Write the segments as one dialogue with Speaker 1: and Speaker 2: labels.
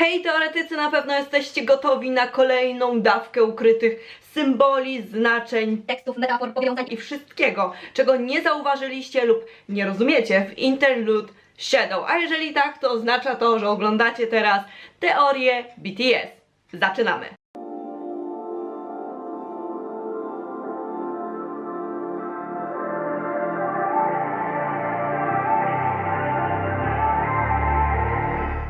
Speaker 1: Hej teoretycy, na pewno jesteście gotowi na kolejną dawkę ukrytych symboli, znaczeń,
Speaker 2: tekstów, metafor, powiązań
Speaker 1: i wszystkiego, czego nie zauważyliście lub nie rozumiecie w Interlude Shadow. A jeżeli tak, to oznacza to, że oglądacie teraz teorię BTS. Zaczynamy!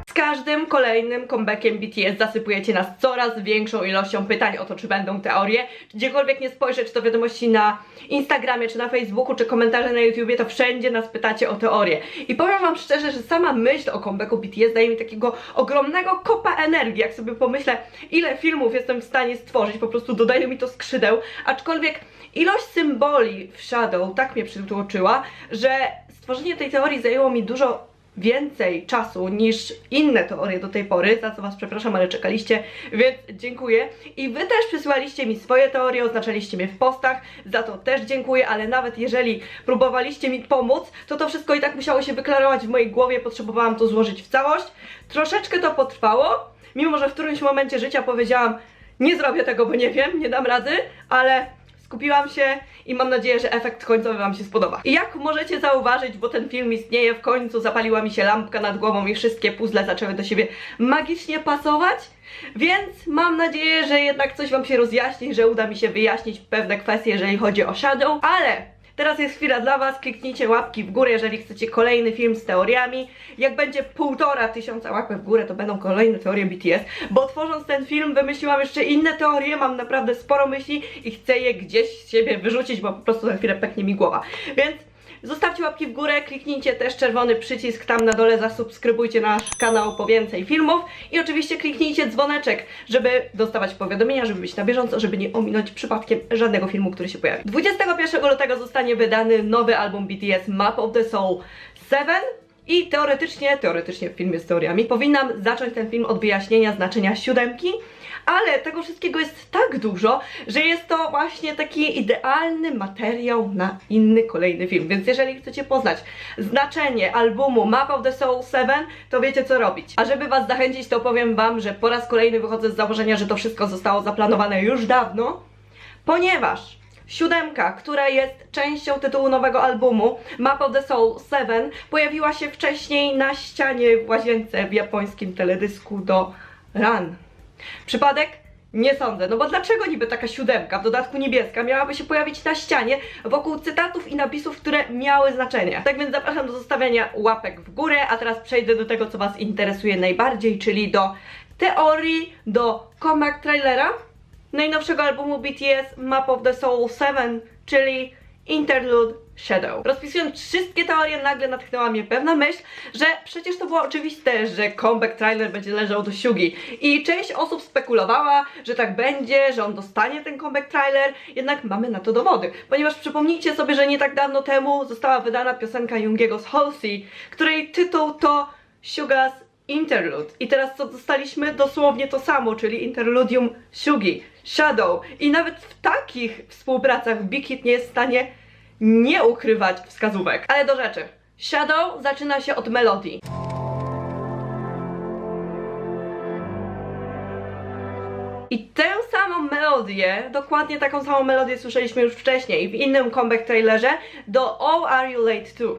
Speaker 1: Z każdym kolejnym comebackiem BTS zasypujecie nas coraz większą ilością pytań o to, czy będą teorie. Gdziekolwiek nie spojrzę, czy to wiadomości na Instagramie, czy na Facebooku, czy komentarze na YouTubie, to wszędzie nas pytacie o teorie. I powiem wam szczerze, że sama myśl o comebacku BTS daje mi takiego ogromnego kopa energii. Jak sobie pomyślę, ile filmów jestem w stanie stworzyć, po prostu dodaje mi to skrzydeł. Aczkolwiek ilość symboli w Shadow tak mnie przytłoczyła, że stworzenie tej teorii zajęło mi dużo więcej czasu niż inne teorie do tej pory, za co was przepraszam, ale czekaliście, więc dziękuję. I wy też przysłaliście mi swoje teorie, oznaczaliście mnie w postach, za to też dziękuję, ale nawet jeżeli próbowaliście mi pomóc, to wszystko i tak musiało się wyklarować w mojej głowie, potrzebowałam to złożyć w całość. Troszeczkę to potrwało, mimo że w którymś momencie życia powiedziałam, nie zrobię tego, bo nie wiem, nie dam rady, ale skupiłam się i mam nadzieję, że efekt końcowy wam się spodoba. I jak możecie zauważyć, bo ten film istnieje, w końcu zapaliła mi się lampka nad głową i wszystkie puzzle zaczęły do siebie magicznie pasować, więc mam nadzieję, że jednak coś wam się rozjaśni, że uda mi się wyjaśnić pewne kwestie, jeżeli chodzi o Shadow, ale teraz jest chwila dla was, kliknijcie łapki w górę, jeżeli chcecie kolejny film z teoriami. Jak będzie 1500 łapek w górę, to będą kolejne teorie BTS, bo tworząc ten film wymyśliłam jeszcze inne teorie, mam naprawdę sporo myśli i chcę je gdzieś z siebie wyrzucić, bo po prostu za chwilę pęknie mi głowa. Więc zostawcie łapki w górę, kliknijcie też czerwony przycisk tam na dole, zasubskrybujcie nasz kanał po więcej filmów i oczywiście kliknijcie dzwoneczek, żeby dostawać powiadomienia, żeby być na bieżąco, żeby nie ominąć przypadkiem żadnego filmu, który się pojawi. 21 lutego zostanie wydany nowy album BTS Map of the Soul 7 i teoretycznie w filmie z teoriami powinnam zacząć ten film od wyjaśnienia znaczenia siódemki, ale tego wszystkiego jest tak dużo, że jest to właśnie taki idealny materiał na inny, kolejny film. Więc jeżeli chcecie poznać znaczenie albumu Map of the Soul 7, to wiecie co robić. A żeby was zachęcić, to powiem wam, że po raz kolejny wychodzę z założenia, że to wszystko zostało zaplanowane już dawno, ponieważ siódemka, która jest częścią tytułu nowego albumu Map of the Soul 7, pojawiła się wcześniej na ścianie w łazience w japońskim teledysku do Run. Przypadek? Nie sądzę, no bo dlaczego niby taka siódemka, w dodatku niebieska, miałaby się pojawić na ścianie wokół cytatów i napisów, które miały znaczenie? Tak więc zapraszam do zostawiania łapek w górę, a teraz przejdę do tego, co was interesuje najbardziej, czyli do teorii, do comeback trailera najnowszego albumu BTS Map of the Soul 7, czyli Interlude Shadow. Rozpisując wszystkie teorie, nagle natchnęła mnie pewna myśl, że przecież to było oczywiste, że comeback trailer będzie leżał do Sugi. I część osób spekulowała, że tak będzie, że on dostanie ten comeback trailer, jednak mamy na to dowody. Ponieważ przypomnijcie sobie, że nie tak dawno temu została wydana piosenka Yoongiego z Halsey, której tytuł to Suga's Interlude. I teraz co dostaliśmy? Dosłownie to samo, czyli Interludium Sugi, Shadow. I nawet w takich współpracach Big Hit nie jest w stanie nie ukrywać wskazówek. Ale do rzeczy. Shadow zaczyna się od melodii. I tę samą melodię, dokładnie taką samą melodię słyszeliśmy już wcześniej w innym comeback trailerze do Oh Are You Late To?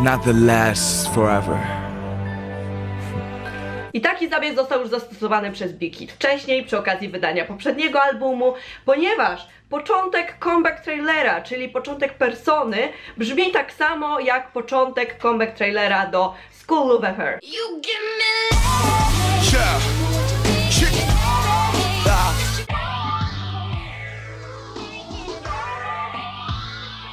Speaker 3: Nothing lasts forever.
Speaker 1: I taki zabieg został już zastosowany przez Big Hit wcześniej, przy okazji wydania poprzedniego albumu, ponieważ początek comeback trailera, czyli początek persony, brzmi tak samo jak początek comeback trailera do School of Affair.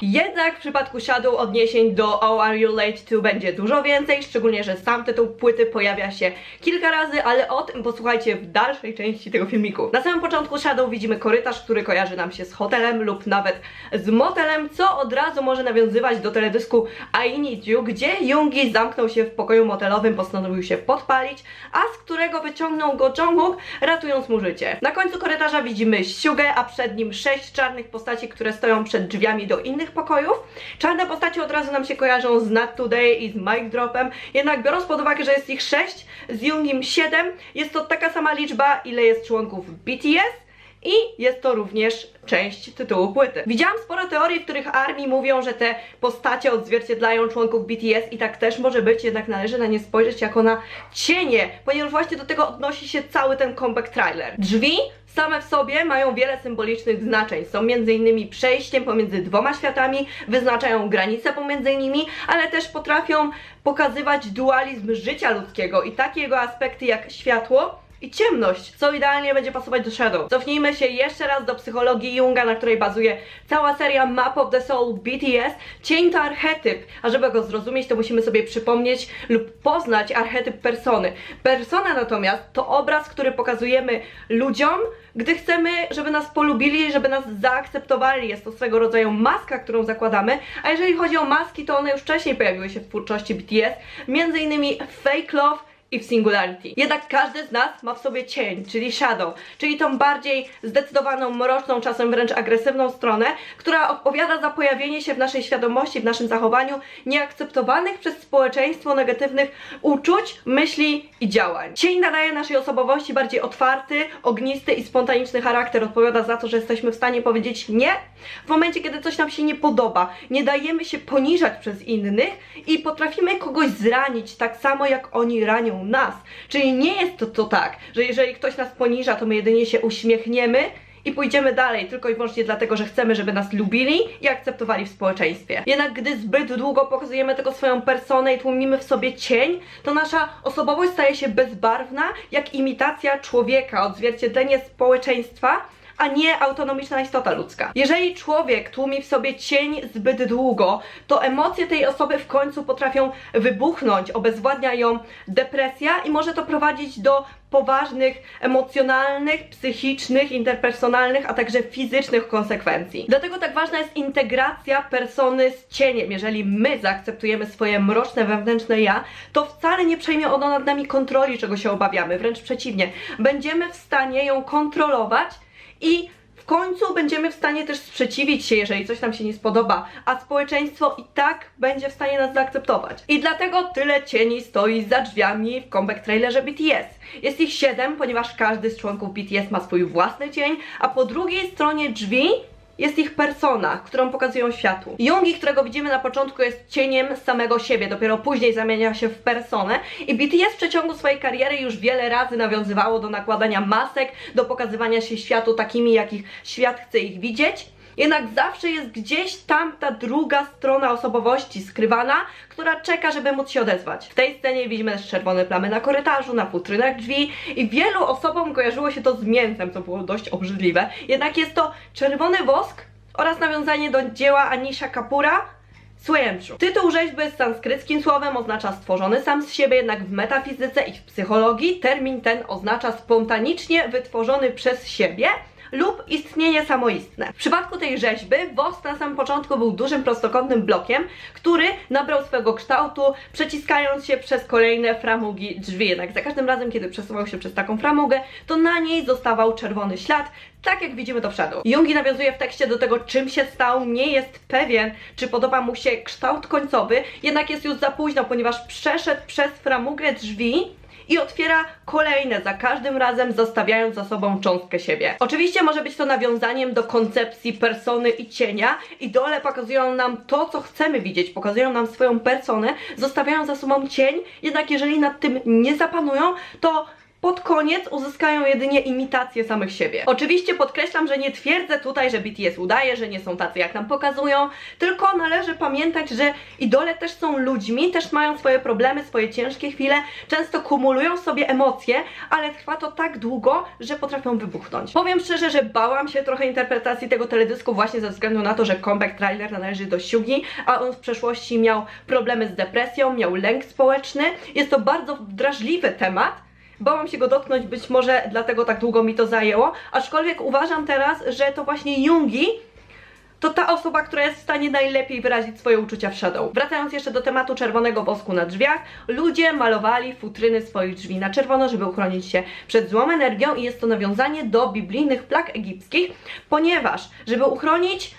Speaker 1: Jednak w przypadku Shadow odniesień do Oh Are You Late To będzie dużo więcej, szczególnie, że sam tytuł płyty pojawia się kilka razy, ale o tym posłuchajcie w dalszej części tego filmiku. Na samym początku Shadow widzimy korytarz, który kojarzy nam się z hotelem lub nawet z motelem, co od razu może nawiązywać do teledysku I Need You, gdzie Yoongi zamknął się w pokoju motelowym, postanowił się podpalić, a z którego wyciągnął go Jungkook, ratując mu życie. Na końcu korytarza widzimy Sugę, a przed nim 6 czarnych postaci, które stoją przed drzwiami do innych pokoju, pokojów. Czarne postacie od razu nam się kojarzą z Not Today i z Mic Dropem, jednak biorąc pod uwagę, że jest ich 6, z Jungim 7, jest to taka sama liczba, ile jest członków BTS i jest to również część tytułu płyty. Widziałam sporo teorii, w których ARMY mówią, że te postacie odzwierciedlają członków BTS i tak też może być, jednak należy na nie spojrzeć jako na cienie, ponieważ właśnie do tego odnosi się cały ten comeback trailer. Drzwi same w sobie mają wiele symbolicznych znaczeń. Są m.in. przejściem pomiędzy dwoma światami, wyznaczają granice pomiędzy nimi, ale też potrafią pokazywać dualizm życia ludzkiego i takie jego aspekty jak światło i ciemność, co idealnie będzie pasować do Shadow. Cofnijmy się jeszcze raz do psychologii Junga, na której bazuje cała seria Map of the Soul BTS. Cień to archetyp, a żeby go zrozumieć, to musimy sobie przypomnieć lub poznać archetyp persony. Persona natomiast to obraz, który pokazujemy ludziom, gdy chcemy, żeby nas polubili, żeby nas zaakceptowali. Jest to swego rodzaju maska, którą zakładamy, a jeżeli chodzi o maski, to one już wcześniej pojawiły się w twórczości BTS, między innymi Fake Love i w Singularity. Jednak każdy z nas ma w sobie cień, czyli shadow, czyli tą bardziej zdecydowaną, mroczną, czasem wręcz agresywną stronę, która odpowiada za pojawienie się w naszej świadomości, w naszym zachowaniu nieakceptowanych przez społeczeństwo negatywnych uczuć, myśli i działań. Cień nadaje naszej osobowości bardziej otwarty, ognisty i spontaniczny charakter. Odpowiada za to, że jesteśmy w stanie powiedzieć nie w momencie, kiedy coś nam się nie podoba. Nie dajemy się poniżać przez innych i potrafimy kogoś zranić tak samo, jak oni ranią nas. Czyli nie jest to tak, że jeżeli ktoś nas poniża, to my jedynie się uśmiechniemy i pójdziemy dalej tylko i wyłącznie dlatego, że chcemy, żeby nas lubili i akceptowali w społeczeństwie. Jednak gdy zbyt długo pokazujemy tylko swoją personę i tłumimy w sobie cień, to nasza osobowość staje się bezbarwna, jak imitacja człowieka, odzwierciedlenie społeczeństwa, a nie autonomiczna istota ludzka. Jeżeli człowiek tłumi w sobie cień zbyt długo, to emocje tej osoby w końcu potrafią wybuchnąć, obezwładnia ją depresja i może to prowadzić do poważnych, emocjonalnych, psychicznych, interpersonalnych, a także fizycznych konsekwencji. Dlatego tak ważna jest integracja persony z cieniem. Jeżeli my zaakceptujemy swoje mroczne, wewnętrzne ja, to wcale nie przejmie ono nad nami kontroli, czego się obawiamy. Wręcz przeciwnie. Będziemy w stanie ją kontrolować i w końcu będziemy w stanie też sprzeciwić się, jeżeli coś nam się nie spodoba, a społeczeństwo i tak będzie w stanie nas zaakceptować. I dlatego tyle cieni stoi za drzwiami w comeback trailerze BTS. Jest ich 7, ponieważ każdy z członków BTS ma swój własny cień, a po drugiej stronie drzwi jest ich persona, którą pokazują światu. Jungi, którego widzimy na początku, jest cieniem samego siebie, dopiero później zamienia się w personę i BTS w przeciągu swojej kariery już wiele razy nawiązywało do nakładania masek, do pokazywania się światu takimi, jakich świat chce ich widzieć. Jednak zawsze jest gdzieś tam ta druga strona osobowości skrywana, która czeka, żeby móc się odezwać. W tej scenie widzimy też czerwone plamy na korytarzu, na futrynach drzwi i wielu osobom kojarzyło się to z mięsem, co było dość obrzydliwe. Jednak jest to czerwony wosk oraz nawiązanie do dzieła Anisha Kapura Swayamshu. Tytuł rzeźby jest sanskryckim słowem, oznacza stworzony sam z siebie, jednak w metafizyce i w psychologii termin ten oznacza spontanicznie wytworzony przez siebie lub istnienie samoistne. W przypadku tej rzeźby wosk na samym początku był dużym prostokątnym blokiem, który nabrał swego kształtu, przeciskając się przez kolejne framugi drzwi. Jednak za każdym razem, kiedy przesuwał się przez taką framugę, to na niej zostawał czerwony ślad, tak jak widzimy to w Shadow. Jungi nawiązuje w tekście do tego, czym się stał, nie jest pewien, czy podoba mu się kształt końcowy, jednak jest już za późno, ponieważ przeszedł przez framugę drzwi i otwiera kolejne, za każdym razem zostawiając za sobą cząstkę siebie. Oczywiście może być to nawiązaniem do koncepcji persony i cienia. Idole pokazują nam to, co chcemy widzieć, pokazują nam swoją personę, zostawiają za sobą cień, jednak jeżeli nad tym nie zapanują, to pod koniec uzyskają jedynie imitację samych siebie. Oczywiście podkreślam, że nie twierdzę tutaj, że BTS udaje, że nie są tacy jak nam pokazują, tylko należy pamiętać, że idole też są ludźmi, też mają swoje problemy, swoje ciężkie chwile, często kumulują sobie emocje, ale trwa to tak długo, że potrafią wybuchnąć. Powiem szczerze, że bałam się trochę interpretacji tego teledysku właśnie ze względu na to, że comeback trailer należy do Siugi, a on w przeszłości miał problemy z depresją, miał lęk społeczny. Jest to bardzo drażliwy temat. Bałam się go dotknąć, być może dlatego tak długo mi to zajęło, aczkolwiek uważam teraz, że to właśnie Jungi to ta osoba, która jest w stanie najlepiej wyrazić swoje uczucia w Shadow. Wracając jeszcze do tematu czerwonego wosku na drzwiach, ludzie malowali futryny swoich drzwi na czerwono, żeby uchronić się przed złą energią i jest to nawiązanie do biblijnych plag egipskich, ponieważ żeby uchronić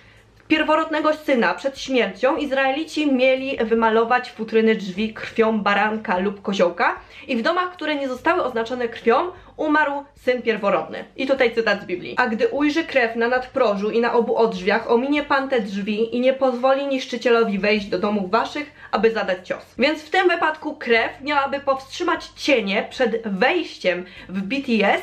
Speaker 1: pierworodnego syna przed śmiercią Izraelici mieli wymalować futryny drzwi krwią baranka lub koziołka i w domach, które nie zostały oznaczone krwią, umarł syn pierworodny. I tutaj cytat z Biblii. A gdy ujrzy krew na nadprożu i na obu odrzwiach, ominie Pan te drzwi i nie pozwoli niszczycielowi wejść do domów waszych, aby zadać cios. Więc w tym wypadku krew miałaby powstrzymać cienie przed wejściem w BTS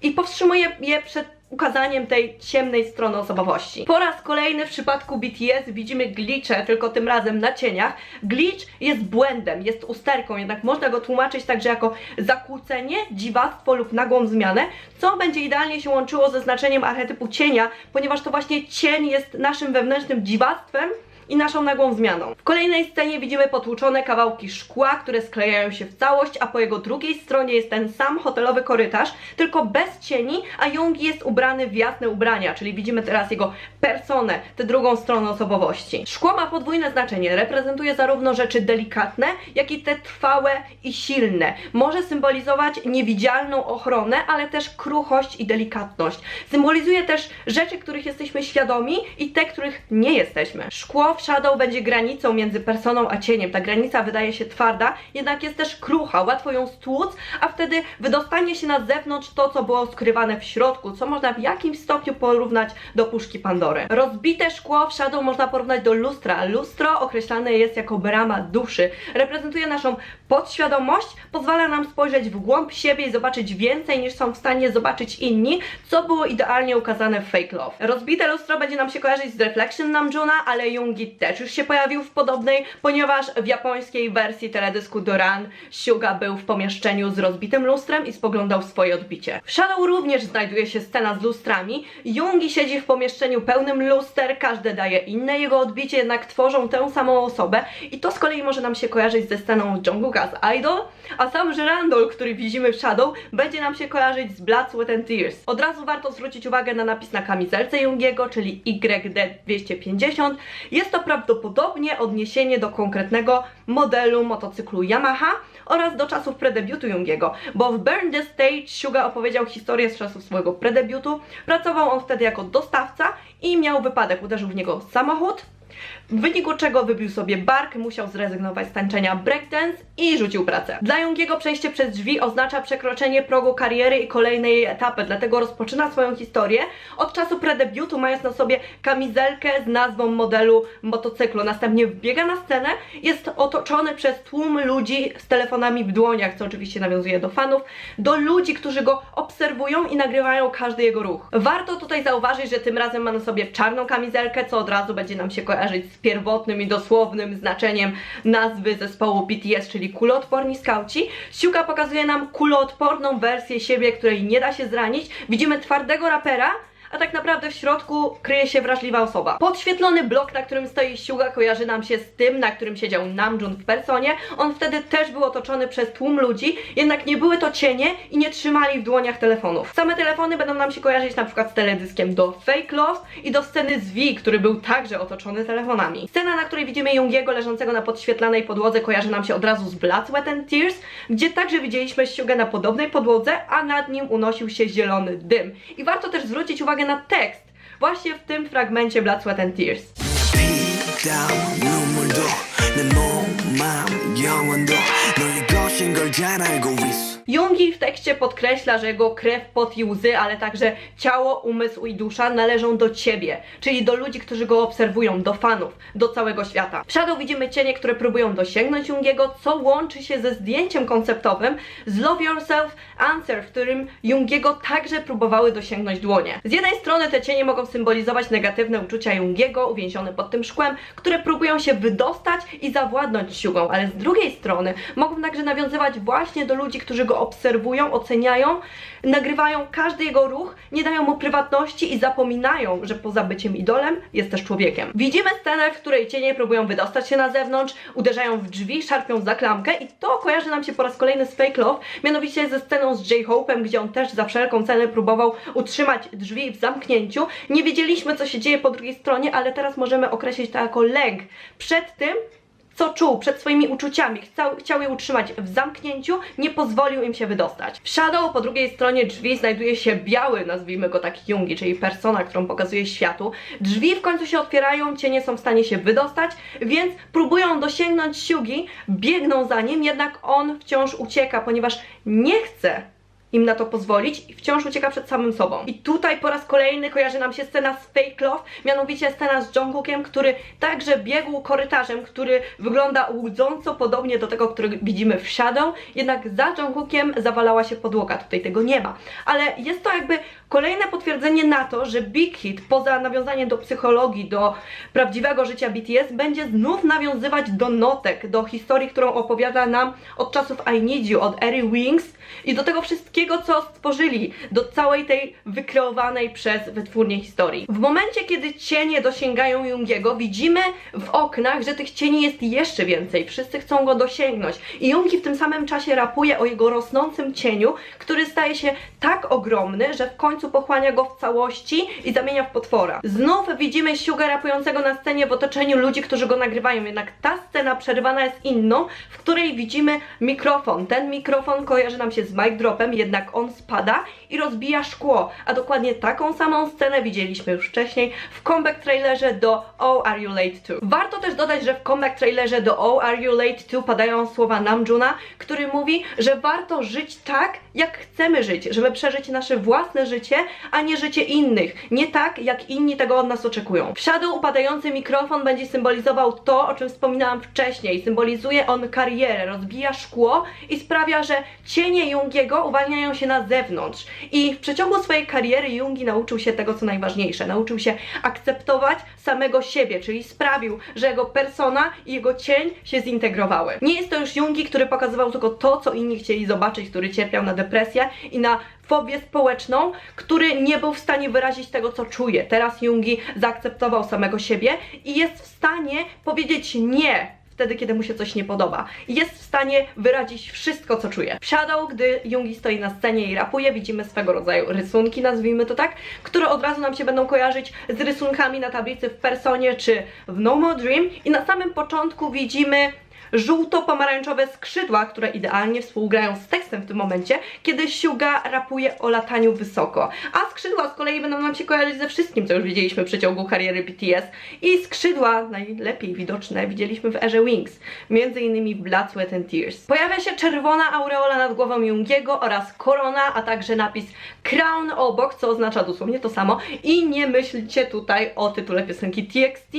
Speaker 1: i powstrzymuje je przed ukazaniem tej ciemnej strony osobowości. Po raz kolejny w przypadku BTS widzimy glitche, tylko tym razem na cieniach. Glitch jest błędem, jest usterką, jednak można go tłumaczyć także jako zakłócenie, dziwactwo lub nagłą zmianę, co będzie idealnie się łączyło ze znaczeniem archetypu cienia, ponieważ to właśnie cień jest naszym wewnętrznym dziwactwem i naszą nagłą zmianą. W kolejnej scenie widzimy potłuczone kawałki szkła, które sklejają się w całość, a po jego drugiej stronie jest ten sam hotelowy korytarz, tylko bez cieni, a Yoongi jest ubrany w jasne ubrania, czyli widzimy teraz jego personę, tę drugą stronę osobowości. Szkło ma podwójne znaczenie, reprezentuje zarówno rzeczy delikatne, jak i te trwałe i silne. Może symbolizować niewidzialną ochronę, ale też kruchość i delikatność. Symbolizuje też rzeczy, których jesteśmy świadomi i te, których nie jesteśmy. Szkło w Shadow będzie granicą między personą a cieniem. Ta granica wydaje się twarda, jednak jest też krucha, łatwo ją stłuc, a wtedy wydostanie się na zewnątrz to, co było skrywane w środku, co można w jakimś stopniu porównać do puszki Pandory. Rozbite szkło w Shadow można porównać do lustra. Lustro określane jest jako brama duszy. Reprezentuje naszą podświadomość, pozwala nam spojrzeć w głąb siebie i zobaczyć więcej niż są w stanie zobaczyć inni, co było idealnie ukazane w Fake Love. Rozbite lustro będzie nam się kojarzyć z Reflection Namjoona, ale Yoongi też już się pojawił w podobnej, ponieważ w japońskiej wersji teledysku Doran Suga był w pomieszczeniu z rozbitym lustrem i spoglądał w swoje odbicie. W Shadow również znajduje się scena z lustrami. Yoongi siedzi w pomieszczeniu pełnym luster, każde daje inne jego odbicie, jednak tworzą tę samą osobę i to z kolei może nam się kojarzyć ze sceną Jungkooka z Idol, a sam żyrandol, który widzimy w Shadow, będzie nam się kojarzyć z Blood, Sweat and Tears. Od razu warto zwrócić uwagę na napis na kamizelce Yoongiego, czyli YD250. Jest to prawdopodobnie odniesienie do konkretnego modelu motocyklu Yamaha oraz do czasów predebiutu Yoongiego, bo w Burn the Stage Suga opowiedział historię z czasów swojego predebiutu. Pracował on wtedy jako dostawca i miał wypadek, uderzył w niego samochód, w wyniku czego wybił sobie bark, musiał zrezygnować z tańczenia breakdance i rzucił pracę. Dla Yoongiego przejście przez drzwi oznacza przekroczenie progu kariery i kolejnej etapy, dlatego rozpoczyna swoją historię od czasu predebiutu, mając na sobie kamizelkę z nazwą modelu motocyklu. Następnie wbiega na scenę, jest otoczony przez tłum ludzi z telefonami w dłoniach, co oczywiście nawiązuje do fanów, do ludzi, którzy go obserwują i nagrywają każdy jego ruch. Warto tutaj zauważyć, że tym razem ma na sobie czarną kamizelkę, co od razu będzie nam się kojarzyć z pierwotnym i dosłownym znaczeniem nazwy zespołu BTS, czyli kuloodporni skauci. Suga pokazuje nam kuloodporną wersję siebie, której nie da się zranić. Widzimy twardego rapera, a tak naprawdę w środku kryje się wrażliwa osoba. Podświetlony blok, na którym stoi Suga, kojarzy nam się z tym, na którym siedział Namjoon w personie. On wtedy też był otoczony przez tłum ludzi, jednak nie były to cienie i nie trzymali w dłoniach telefonów. Same telefony będą nam się kojarzyć na przykład z teledyskiem do Fake Love i do sceny z V, który był także otoczony telefonami. Scena, na której widzimy Yoongiego leżącego na podświetlanej podłodze, kojarzy nam się od razu z Blood, Sweat and Tears, gdzie także widzieliśmy Sugę na podobnej podłodze, a nad nim unosił się zielony dym. I warto też zwrócić uwagę na tekst właśnie w tym fragmencie Blood, Sweat and Tears. Yoongi w tekście podkreśla, że jego krew, pot i łzy, ale także ciało, umysł i dusza należą do ciebie, czyli do ludzi, którzy go obserwują, do fanów, do całego świata. W Shadow widzimy cienie, które próbują dosięgnąć Yoongiego, co łączy się ze zdjęciem konceptowym z Love Yourself Answer, w którym Yoongiego także próbowały dosięgnąć dłonie. Z jednej strony te cienie mogą symbolizować negatywne uczucia Yoongiego, uwięzione pod tym szkłem, które próbują się wydostać i zawładnąć Sugą, ale z drugiej strony mogą także nawiązywać właśnie do ludzi, którzy go obserwują, oceniają, nagrywają każdy jego ruch, nie dają mu prywatności i zapominają, że poza byciem idolem jest też człowiekiem. Widzimy scenę, w której cienie próbują wydostać się na zewnątrz, uderzają w drzwi, szarpią za klamkę i to kojarzy nam się po raz kolejny z Fake Love, mianowicie ze sceną z J-Hope'em, gdzie on też za wszelką cenę próbował utrzymać drzwi w zamknięciu. Nie wiedzieliśmy, co się dzieje po drugiej stronie, ale teraz możemy określić to jako lęk przed tym, co czuł przed swoimi uczuciami, chciał je utrzymać w zamknięciu, nie pozwolił im się wydostać. W Shadow po drugiej stronie drzwi znajduje się biały, nazwijmy go tak, Jungi, czyli persona, którą pokazuje światu. Drzwi w końcu się otwierają, cienie są w stanie się wydostać, więc próbują dosięgnąć Hyugi, biegną za nim, jednak on wciąż ucieka, ponieważ nie chce im na to pozwolić i wciąż ucieka przed samym sobą. I tutaj po raz kolejny kojarzy nam się scena z Fake Love, mianowicie scena z Jungkookiem, który także biegł korytarzem, który wygląda łudząco podobnie do tego, który widzimy w Shadow, jednak za Jungkookiem zawalała się podłoga, tutaj tego nie ma. Ale jest to jakby kolejne potwierdzenie na to, że Big Hit, poza nawiązaniem do psychologii, do prawdziwego życia BTS, będzie znów nawiązywać do notek, do historii, którą opowiada nam od czasów I Need You, od ery Wings i do tego wszystkiego, co stworzyli, do całej tej wykreowanej przez wytwórnię historii. W momencie, kiedy cienie dosięgają Jungiego, widzimy w oknach, że tych cieni jest jeszcze więcej. Wszyscy chcą go dosięgnąć. I Jungi w tym samym czasie rapuje o jego rosnącym cieniu, który staje się tak ogromny, że w końcu pochłania go w całości i zamienia w potwora. Znów widzimy Hyuga rapującego na scenie w otoczeniu ludzi, którzy go nagrywają, jednak ta scena przerywana jest inną, w której widzimy mikrofon. Ten mikrofon kojarzy nam się z mic dropem, jednak on spada i rozbija szkło, a dokładnie taką samą scenę widzieliśmy już wcześniej w comeback trailerze do Oh Are You Late To. Warto też dodać, że w comeback trailerze do Oh Are You Late To padają słowa Namjoona, który mówi, że warto żyć tak, jak chcemy żyć, żeby przeżyć nasze własne życie, a nie życie innych, nie tak, jak inni tego od nas oczekują. W Shadow upadający mikrofon będzie symbolizował to, o czym wspominałam wcześniej. Symbolizuje on karierę, rozbija szkło i sprawia, że cienie Jungiego uwalniają się na zewnątrz. I w przeciągu swojej kariery Jungi nauczył się tego, co najważniejsze. Nauczył się akceptować samego siebie, czyli sprawił, że jego persona i jego cień się zintegrowały. Nie jest to już Jungi, który pokazywał tylko to, co inni chcieli zobaczyć, który cierpiał na depresję i na fobię społeczną, który nie był w stanie wyrazić tego, co czuje. Teraz Jungi zaakceptował samego siebie i jest w stanie powiedzieć nie wtedy, kiedy mu się coś nie podoba. Jest w stanie wyrazić wszystko, co czuje. W Shadow, gdy Jungi stoi na scenie i rapuje, widzimy swego rodzaju rysunki, nazwijmy to tak, które od razu nam się będą kojarzyć z rysunkami na tablicy w Personie czy w No More Dream. I na samym początku widzimy żółto-pomarańczowe skrzydła, które idealnie współgrają z tekstem w tym momencie, kiedy Hyuga rapuje o lataniu wysoko. A skrzydła z kolei będą nam się kojarzyć ze wszystkim, co już widzieliśmy w przeciągu kariery BTS. I skrzydła najlepiej widoczne widzieliśmy w erze Wings, między innymi w Blood, Sweat and Tears. Pojawia się czerwona aureola nad głową Jungiego oraz korona, a także napis Crown obok, co oznacza dosłownie to samo. I nie myślcie tutaj o tytule piosenki TXT,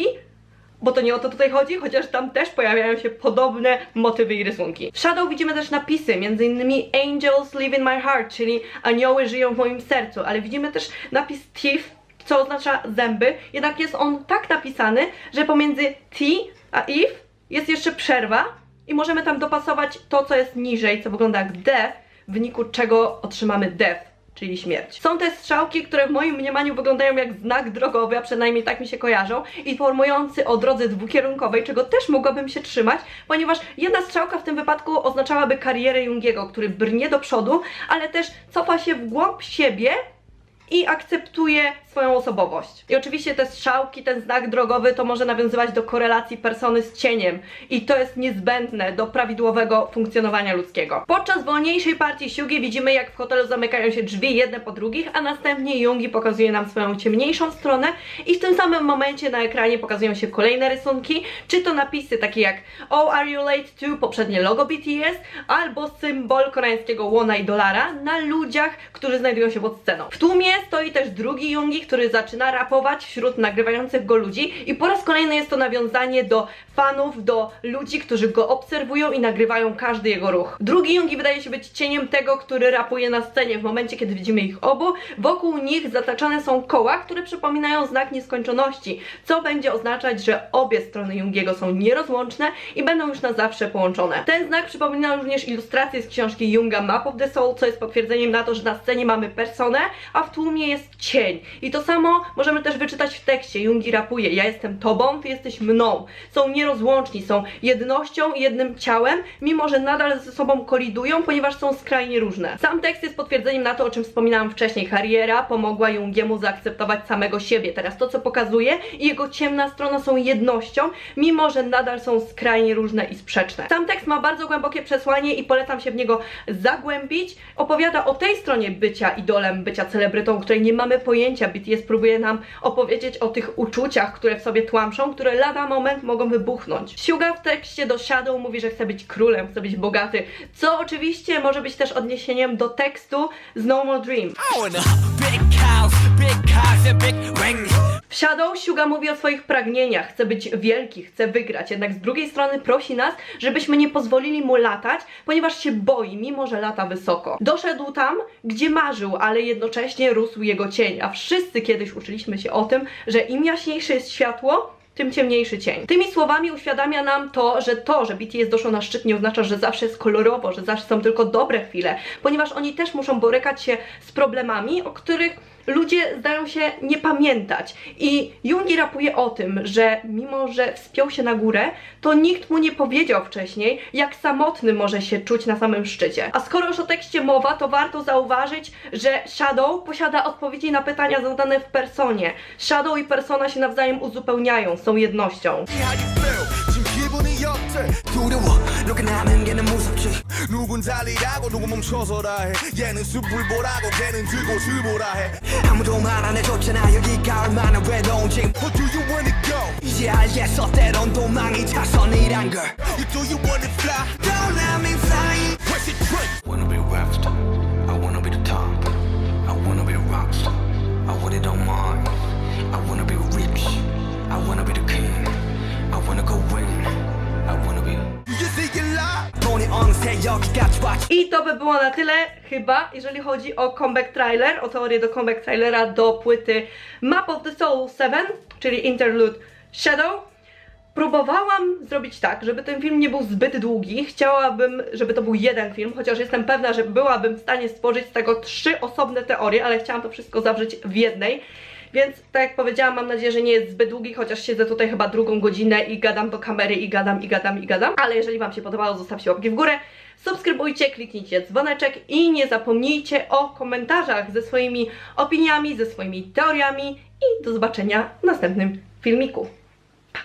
Speaker 1: bo to nie o to tutaj chodzi, chociaż tam też pojawiają się podobne motywy i rysunki. W Shadow widzimy też napisy, m.in. Angels live in my heart, czyli anioły żyją w moim sercu, ale widzimy też napis teeth, co oznacza zęby, jednak jest on tak napisany, że pomiędzy T a if jest jeszcze przerwa i możemy tam dopasować to, co jest niżej, co wygląda jak D, w wyniku czego otrzymamy death, czyli śmierć. Są te strzałki, które w moim mniemaniu wyglądają jak znak drogowy, a przynajmniej tak mi się kojarzą, informujący o drodze dwukierunkowej, czego też mogłabym się trzymać, ponieważ jedna strzałka w tym wypadku oznaczałaby karierę Jungiego, który brnie do przodu, ale też cofa się w głąb siebie i akceptuje swoją osobowość. I oczywiście te strzałki, ten znak drogowy to może nawiązywać do korelacji persony z cieniem i to jest niezbędne do prawidłowego funkcjonowania ludzkiego. Podczas wolniejszej partii Hyugi widzimy, jak w hotelu zamykają się drzwi jedne po drugich, a następnie Jungi pokazuje nam swoją ciemniejszą stronę i w tym samym momencie na ekranie pokazują się kolejne rysunki, czy to napisy takie jak Oh Are You Late To, poprzednie logo BTS, albo symbol koreańskiego wona i dolara na ludziach, którzy znajdują się pod sceną. W tłumie stoi też drugi Jungi, który zaczyna rapować wśród nagrywających go ludzi i po raz kolejny jest to nawiązanie do fanów, do ludzi, którzy go obserwują i nagrywają każdy jego ruch. Drugi Jungi wydaje się być cieniem tego, który rapuje na scenie w momencie, kiedy widzimy ich obu. Wokół nich zataczane są koła, które przypominają znak nieskończoności, co będzie oznaczać, że obie strony Jungiego są nierozłączne i będą już na zawsze połączone. Ten znak przypomina również ilustrację z książki Junga Map of the Soul, co jest potwierdzeniem na to, że na scenie mamy personę, a w tłumie jest cień. I to samo możemy też wyczytać w tekście. Jungi rapuje: ja jestem tobą, ty jesteś mną. Są nierozłączni, są jednością i jednym ciałem, mimo że nadal ze sobą kolidują, ponieważ są skrajnie różne. Sam tekst jest potwierdzeniem na to, o czym wspominałam wcześniej. Kariera pomogła Jungiemu zaakceptować samego siebie. Teraz to, co pokazuje, i jego ciemna strona są jednością, mimo że nadal są skrajnie różne i sprzeczne. Sam tekst ma bardzo głębokie przesłanie i polecam się w niego zagłębić. Opowiada o tej stronie bycia idolem, bycia celebrytą, o której nie mamy pojęcia. BTS próbuje nam opowiedzieć o tych uczuciach, które w sobie tłamszą, które lada moment mogą wybuchnąć. Suga w tekście do Shadow mówi, że chce być królem, chce być bogaty, co oczywiście może być też odniesieniem do tekstu z No More Dream. W Shadow Suga mówi o swoich pragnieniach, chce być wielki, chce wygrać, jednak z drugiej strony prosi nas, żebyśmy nie pozwolili mu latać, ponieważ się boi, mimo że lata wysoko. Doszedł tam, gdzie marzył, ale jednocześnie rósł jego cień, a wszyscy kiedyś uczyliśmy się o tym, że im jaśniejsze jest światło, tym ciemniejszy cień. Tymi słowami uświadamia nam to, że BTS doszło na szczyt, nie oznacza, że zawsze jest kolorowo, że zawsze są tylko dobre chwile, ponieważ oni też muszą borykać się z problemami, o których ludzie zdają się nie pamiętać. I Jungi rapuje o tym, że mimo że wspiął się na górę, to nikt mu nie powiedział wcześniej, jak samotny może się czuć na samym szczycie. A skoro już o tekście mowa, to warto zauważyć, że Shadow posiada odpowiedzi na pytania zadane w personie. Shadow i persona się nawzajem uzupełniają, są jednością.
Speaker 2: 두려워 너가 나는 걔는 무섭지 누군 달리라고 누군 멈춰서라 해 얘는 숲을 보라고 걔는 들고 숲보라 해 아무도 말 안 해줬잖아 여기가 얼마나 외로운지 Where do you wanna go 이제 알겠어 때론 도망이 차선이란 걸 Do you wanna fly Don't let me fly Press it straight Wanna be a rap star I wanna be the top I wanna be a rock star I want it on mine I wanna be rich I wanna be the king I wanna go win
Speaker 1: I to by było na tyle chyba, jeżeli chodzi o comeback trailer, o teorię do comeback trailera do płyty Map of the Soul 7, czyli Interlude Shadow. Próbowałam zrobić tak, żeby ten film nie był zbyt długi. Chciałabym, żeby to był jeden film, chociaż jestem pewna, że byłabym w stanie stworzyć z tego 3 osobne teorie, ale chciałam to wszystko zawrzeć w jednej. Więc tak jak powiedziałam, mam nadzieję, że nie jest zbyt długi, chociaż siedzę tutaj chyba 2 godzinę i gadam do kamery i gadam. Ale jeżeli wam się podobało, zostawcie łapki w górę, subskrybujcie, kliknijcie dzwoneczek i nie zapomnijcie o komentarzach ze swoimi opiniami, ze swoimi teoriami i do zobaczenia w następnym filmiku. Pa!